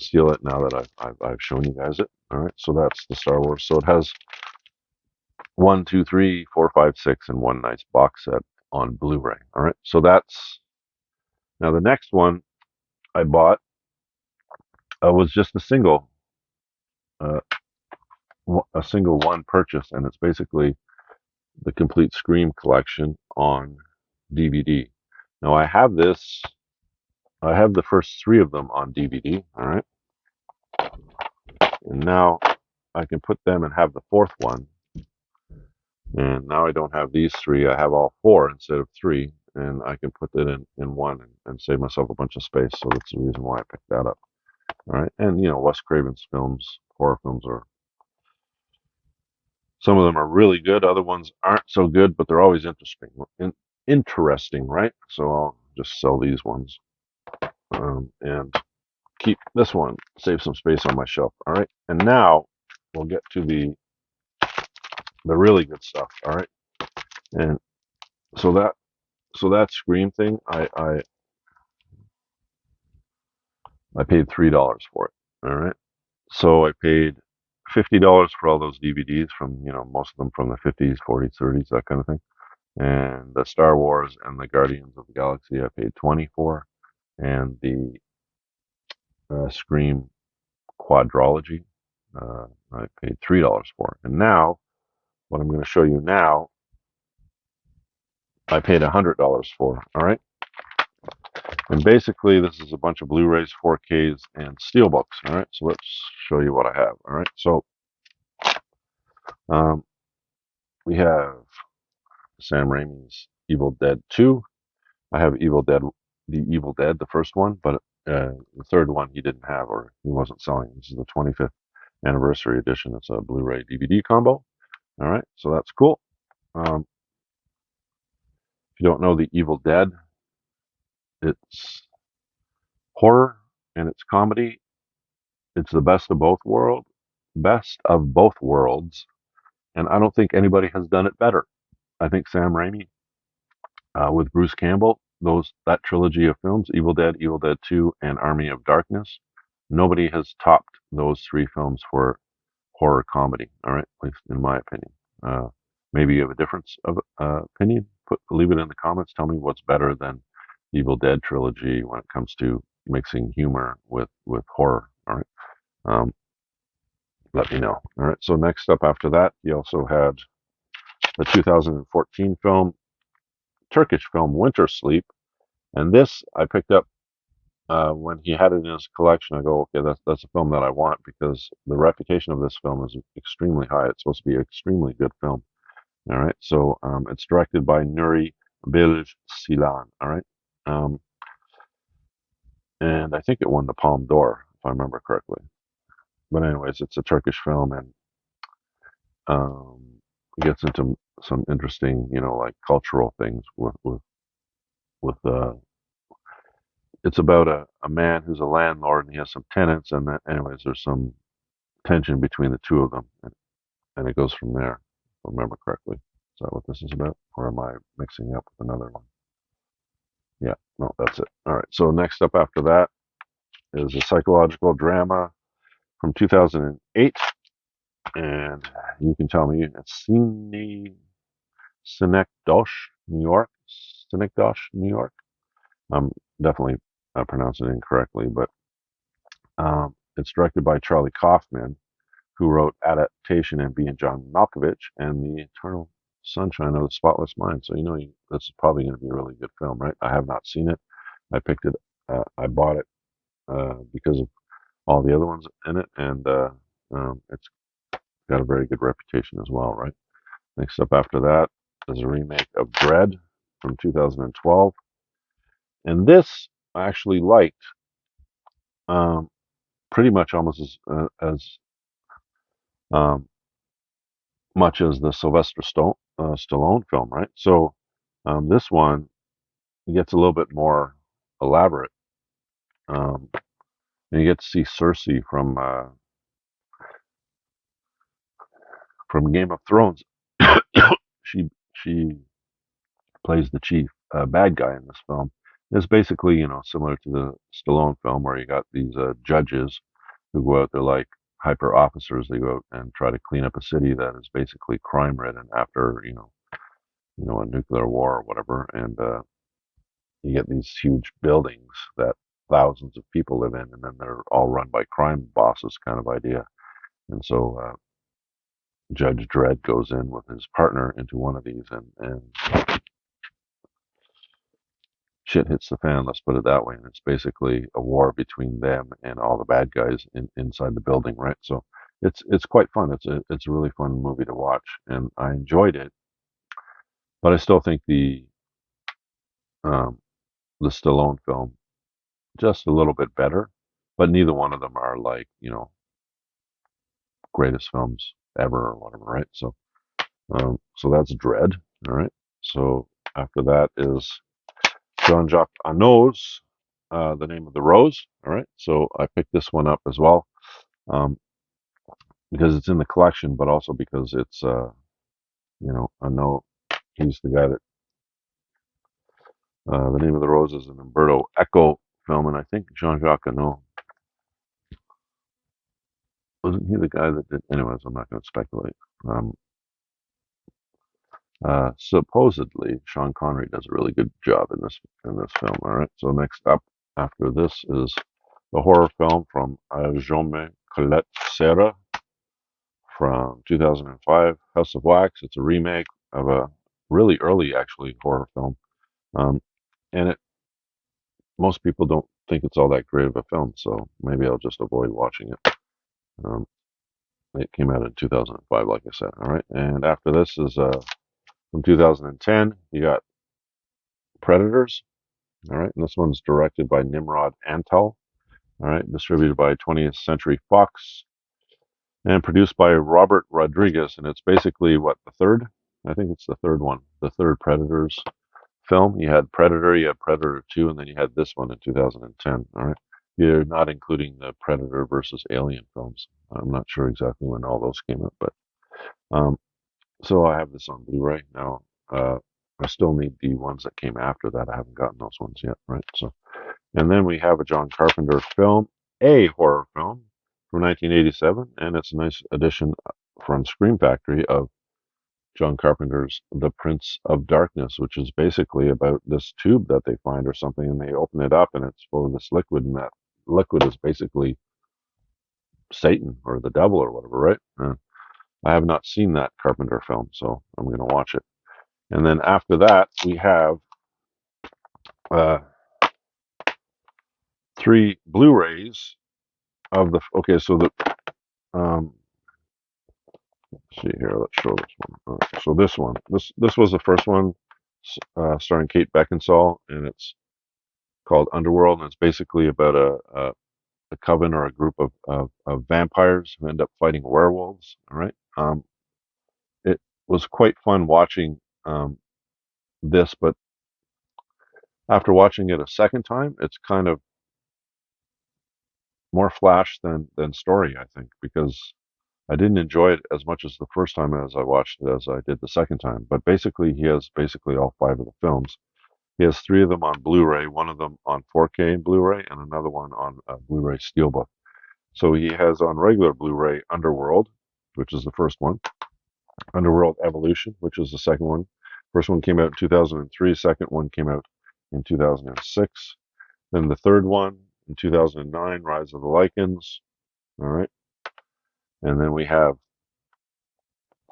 A: steal it now that I've shown you guys it. All right, so that's the Star Wars. So it has 1, 2, 3, 4, 5, 6, and one nice box set on Blu-ray. All right, so that's now the next one I bought was just uh, a single one purchase, and it's basically the complete Scream collection on DVD. Now I have this. I have the first three of them on DVD. All right, and now I can put them and have the fourth one. And now I don't have these three. I have all four instead of three, and I can put that in one and save myself a bunch of space. So that's the reason why I picked that up. All right, and Wes Craven's films, horror films are some of them are really good. Other ones aren't so good, but they're always interesting, right? So I'll just sell these ones and keep this one, save some space on my shelf. All right, and now we'll get to the really good stuff. All right, and so that Scream thing, I paid $3 for it. All right, so I paid $50 for all those DVDs from most of them from the 50s, 40s, 30s, that kind of thing. And the Star Wars and the Guardians of the Galaxy, I paid 20 for, and the Scream quadrology, I paid $3 for. And now, what I'm going to show you now, I paid $100 for. All right, and basically this is a bunch of Blu-rays, 4Ks, and Steelbooks. All right, so let's show you what I have. All right, so um, we have Sam Raimi's Evil Dead 2. I have the Evil Dead, the first one, but the third one he didn't have or he wasn't selling. This is the 25th anniversary edition. It's a Blu-ray DVD combo. All right, so that's cool. If you don't know the Evil Dead, it's horror and it's comedy. It's the best of both worlds, and I don't think anybody has done it better. I think Sam Raimi with Bruce Campbell, that trilogy of films, Evil Dead, Evil Dead 2, and Army of Darkness, nobody has topped those three films for horror comedy. All right, at least in my opinion. Maybe you have a difference of opinion. Leave it in the comments. Tell me what's better than Evil Dead trilogy when it comes to mixing humor with horror. All right, let me know. All right. So next up after that, he also had the 2014 film, Turkish film Winter Sleep, and this I picked up when he had it in his collection. I go, okay, that's a film that I want because the reputation of this film is extremely high. It's supposed to be an extremely good film. All right, so it's directed by Nuri Bilge Ceylan. All right, um, and I think it won the Palme d'Or if I remember correctly. But anyways, it's a Turkish film and um, it gets into some interesting, like cultural things with it's about a man who's a landlord and he has some tenants and then anyways there's some tension between the two of them and it goes from there if I remember correctly. Is that what this is about or am I mixing up with another one? Yeah, no, that's it. All right, so next up after that is a psychological drama from 2008 and you can tell me it's Synecdoche, New York. Synecdoche, New York. I'm definitely pronouncing it incorrectly, but it's directed by Charlie Kaufman, who wrote Adaptation and Being John Malkovich and The Eternal Sunshine of the Spotless Mind. So this is probably going to be a really good film, right? I have not seen it. I picked it. I bought it because of all the other ones in it, and it's got a very good reputation as well, right? Next up after that is a remake of Dread from 2012, and this I actually liked um, pretty much almost as um, much as the Sylvester Stallone film, right? So this one gets a little bit more elaborate. Um, and you get to see Cersei from Game of Thrones. She plays the chief bad guy in this film. It's basically similar to the Stallone film where you got these judges who go out. They're like hyper officers. They go out and try to clean up a city that is basically crime ridden after a nuclear war or whatever. And you get these huge buildings that thousands of people live in, and then they're all run by crime bosses, kind of idea. And so Judge Dredd goes in with his partner into one of these, and shit hits the fan. Let's put it that way. And it's basically a war between them and all the bad guys inside the building, right? So it's quite fun. It's a really fun movie to watch, and I enjoyed it. But I still think um, the Stallone film just a little bit better. But neither one of them are like greatest films ever or whatever, right? So that's Dread. All right. So after that is Jean-Jacques Annaud's The Name of the Rose. All right. So I picked this one up as well, um, because it's in the collection, but also because it's Annaud. He's the guy that The Name of the Rose is an Umberto Eco film, and I think Jean-Jacques Annaud wasn't he the guy that did? Anyways, I'm not going to speculate. Um, Supposedly, Sean Connery does a really good job in this film. All right. So next up after this is the horror film from Jaume Colette Serra from 2005, House of Wax. It's a remake of a really early, actually, horror film. Um, and most people don't think it's all that great of a film, so maybe I'll just avoid watching it. Um, it came out in 2005, like I said. All right. And after this is from 2010, you got Predators. All right. And this one's directed by Nimrod Antal. All right. Distributed by 20th Century Fox and produced by Robert Rodriguez. And it's basically what, the third? I think it's the third one, the third Predators film. You had Predator, you had Predator 2, and then you had this one in 2010. All right. You're not including the Predator versus Alien films. I'm not sure exactly when all those came out, but um, so I have this on Blu-ray now. I still need the ones that came after that. I haven't gotten those ones yet, right? So, and then we have a John Carpenter film, a horror film from 1987, and it's a nice addition from Scream Factory of John Carpenter's The Prince of Darkness, which is basically about this tube that they find or something, and they open it up and it's full of this liquid, and that liquid is basically Satan or the devil or whatever, right? I have not seen that Carpenter film, so I'm going to watch it. And then after that, we have uh, three Blu-rays of the. Okay, so the um, let's see here. Let's show this one. All right, so this one, this was the first one, starring Kate Beckinsale, and it's called Underworld, and it's basically about a coven or a group of vampires who end up fighting werewolves. All right. It was quite fun watching this, but after watching it a second time, it's kind of more flash than story, I think, because I didn't enjoy it as much as the first time as I watched it as I did the second time. But basically, he has basically all five of the films. He has three of them on Blu-ray, one of them on 4K Blu-ray, and another one on Blu-ray Steelbook. So he has on regular Blu-ray Underworld, which is the first one, Underworld Evolution, which is the second one. First one came out in 2003, second one came out in 2006. Then the third one in 2009, Rise of the Lycans. All right. And then we have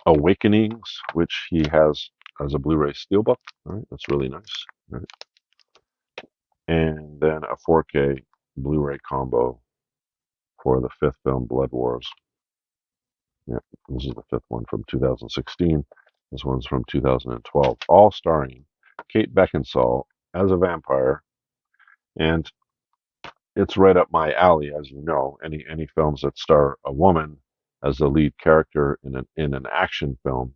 A: Awakenings, which he has as a Blu-ray Steelbook. All right. That's really nice. All right. And then a 4K Blu-ray combo for the fifth film, Blood Wars. Yeah, this is the fifth one from 2016. This one's from 2012, all starring Kate Beckinsale as a vampire, and it's right up my alley, as you know. Any films that star a woman as the lead character in an action film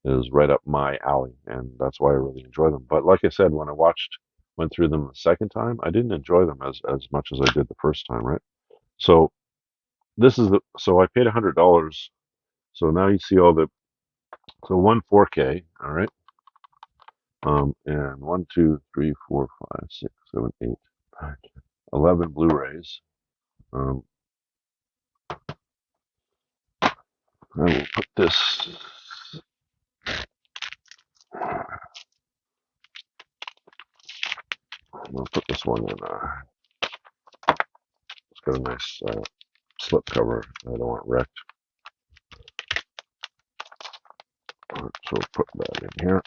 A: is right up my alley, and that's why I really enjoy them. But like I said, when I went through them the second time, I didn't enjoy them as much as I did the first time, right? So so I paid $100. So now you see all the so one 4K, all right, and one, two, three, four, five, six, seven, eight, 11 Blu-rays, Um, I will put this. I'll put this one in. It's got a nice slip cover. I don't want wrecked. All right, so we'll put that in here.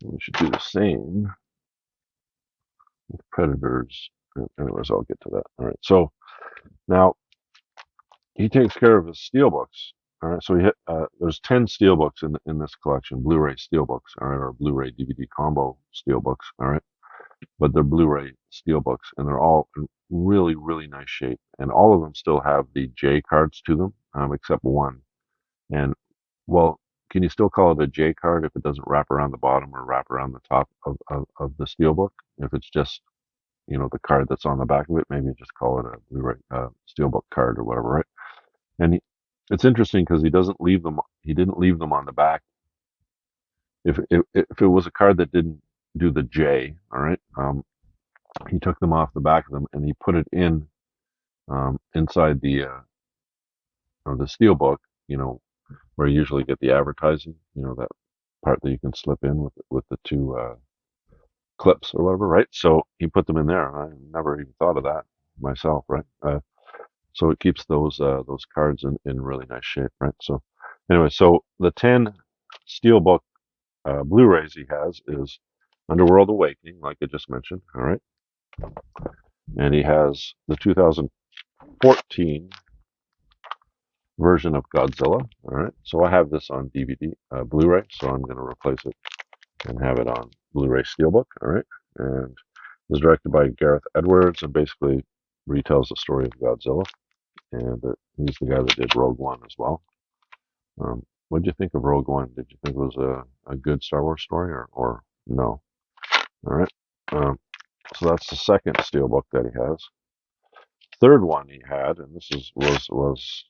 A: We should do the same with Predators. Anyways, I'll get to that. All right. So now he takes care of his steelbooks. All right. So there's 10 steelbooks in this collection, Blu-ray steelbooks, all right, or Blu-ray DVD combo steelbooks. All right. But they're Blu-ray steelbooks, and they're all in really, really nice shape. And all of them still have the J cards to them, except one. And well, can you still call it a J card if it doesn't wrap around the bottom or wrap around the top of the steelbook? If it's just the card that's on the back of it, maybe just call it a Blu-ray steelbook card or whatever, right? And it's interesting because he doesn't leave them. He didn't leave them on the back. If it was a card that didn't do the J, all right, he took them off the back of them and he put it in inside the steelbook. Where you usually get the advertising. That part that you can slip in with the two clips or whatever, right? So he put them in there. I never even thought of that myself, right? So it keeps those cards in really nice shape, right? So anyway, so the 10 Steelbook Blu-rays he has is Underworld Awakening, like I just mentioned, all right? And he has the 2014 version of Godzilla, all right? So I have this on DVD, Blu-ray, so I'm going to replace it and have it on Blu-ray Steelbook, all right? And it was directed by Gareth Edwards and basically retells the story of Godzilla. And he's the guy that did Rogue One as well. What did you think of Rogue One? Did you think it was a good Star Wars story or no? All right. So that's the second steelbook that he has. Third one he had, and this was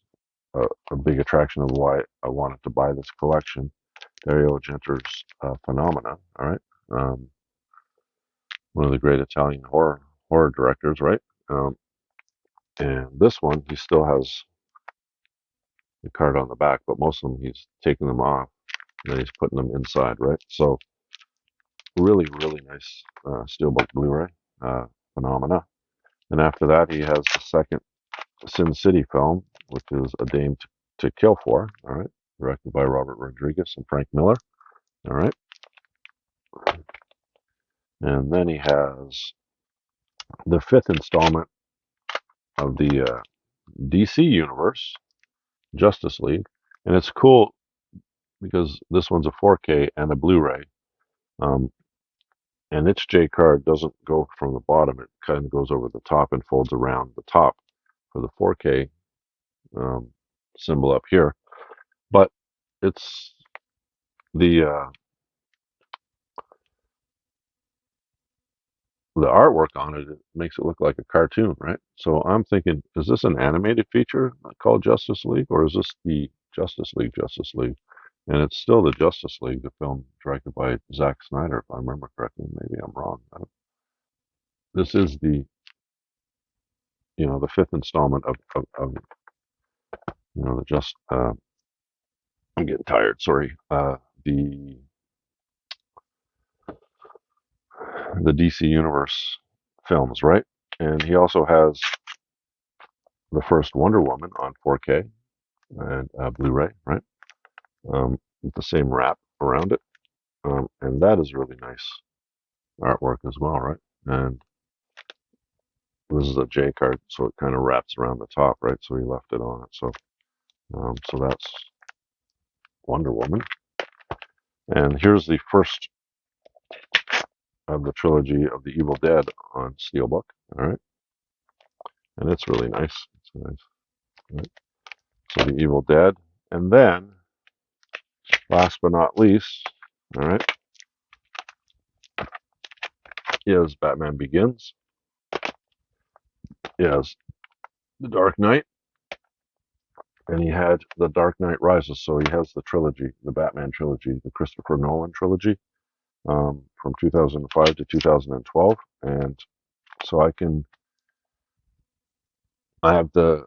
A: a big attraction of why I wanted to buy this collection. Dario Argento's Phenomena. All right. One of the great Italian horror directors, right? And this one, he still has the card on the back, but most of them he's taking them off and then he's putting them inside, right? So really, really nice Steelbook Blu-ray Phenomena. And after that, he has the second Sin City film, which is A Dame to Kill For, all right, directed by Robert Rodriguez and Frank Miller, all right. And then he has the fifth installment of the DC Universe, Justice League. And it's cool because this one's a 4K and a Blu-ray. Um, and its J card doesn't go from the bottom; it kind of goes over the top and folds around the top for the 4K um, symbol up here. But it's the artwork on it. It makes it look like a cartoon, right? So I'm thinking, is this an animated feature called Justice League, or is this the Justice League? Justice League, and it's still the Justice League, the film directed by Zack Snyder, if I remember correctly. Maybe I'm wrong. This is the fifth installment of the just. I'm getting tired. Sorry. The DC Universe films, right? And he also has the first Wonder Woman on 4K and Blu-ray, right? With the same wrap around it, and that is really nice artwork as well, right? And this is a J card, so it kind of wraps around the top, right? So he left it on it. So that's Wonder Woman. And here's the first of the trilogy of the Evil Dead on Steelbook. All right, and it's really nice. It's nice. Right? So the Evil Dead, and then last but not least, all right, is Batman Begins. He has The Dark Knight, and he had The Dark Knight Rises. So he has the trilogy, the Batman trilogy, the Christopher Nolan trilogy. from 2005 to 2012, and so I have the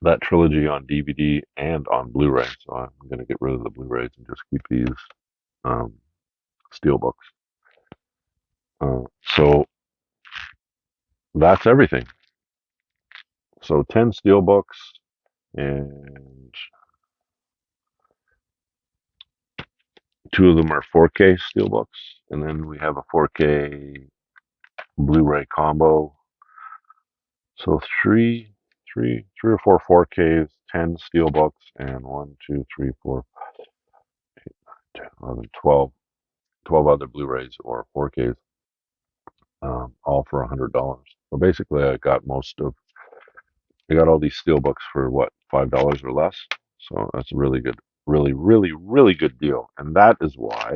A: that trilogy on DVD and on Blu-ray. So I'm going to get rid of the Blu-rays and just keep these um, Steelbooks. So that's everything. So 10 Steelbooks, and two of them are 4K Steelbooks, and then we have a 4K Blu-ray combo. So three or four 4Ks, 10 Steelbooks, and 1, 2, 3, 4, 10, 11, 12 other Blu-rays or 4Ks, all for $100. So basically, I got all these Steelbooks for what, $5 or less. So that's a really good, really, really, really good deal. And that is why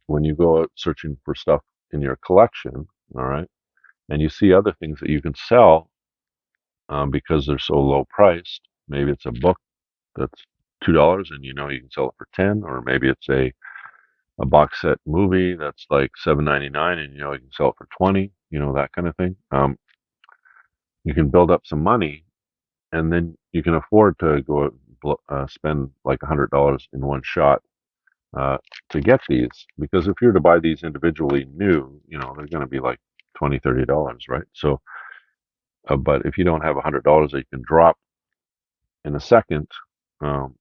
A: when you go out searching for stuff in your collection, all right, and you see other things that you can sell because they're so low priced, maybe it's a book that's $2 and you know you can sell it for 10, or maybe it's a box set movie that's like $7.99 and you know you can sell it for 20, you know, that kind of thing. You can build up some money, and then you can afford to go spend like $100 in one shot uh, to get these. Because if you're to buy these individually new, you know they're going to be like $20, $30, right? So, but if you don't have $100 that you can drop in a second um,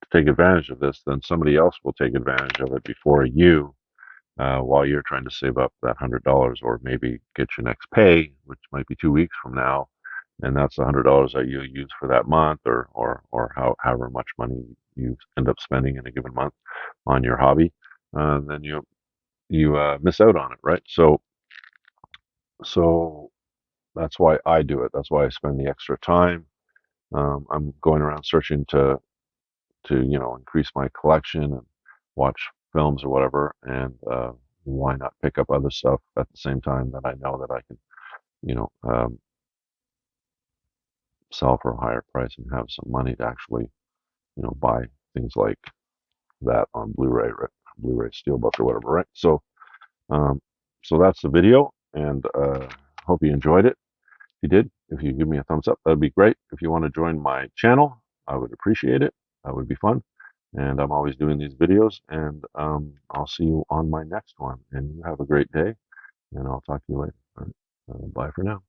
A: to take advantage of this, then somebody else will take advantage of it before you, while you're trying to save up that $100, or maybe get your next pay, which might be 2 weeks from now, and that's $100 that you use for that month, or however much money you end up spending in a given month on your hobby. Then you miss out on it, right? So that's why I do it. That's why I spend the extra time. I'm going around searching to increase my collection and watch films or whatever, and why not pick up other stuff at the same time that I know that I can you know sell for a higher price and have some money to actually buy things like that on Blu-ray Steelbook or whatever, right? Um, so that's the video, and hope you enjoyed it. If you did, if you give me a thumbs up, that'd be great. If you want to join my channel, I would appreciate it. That would be fun. And I'm always doing these videos, and I'll see you on my next one. And you have a great day, and I'll talk to you later. All right. Bye for now.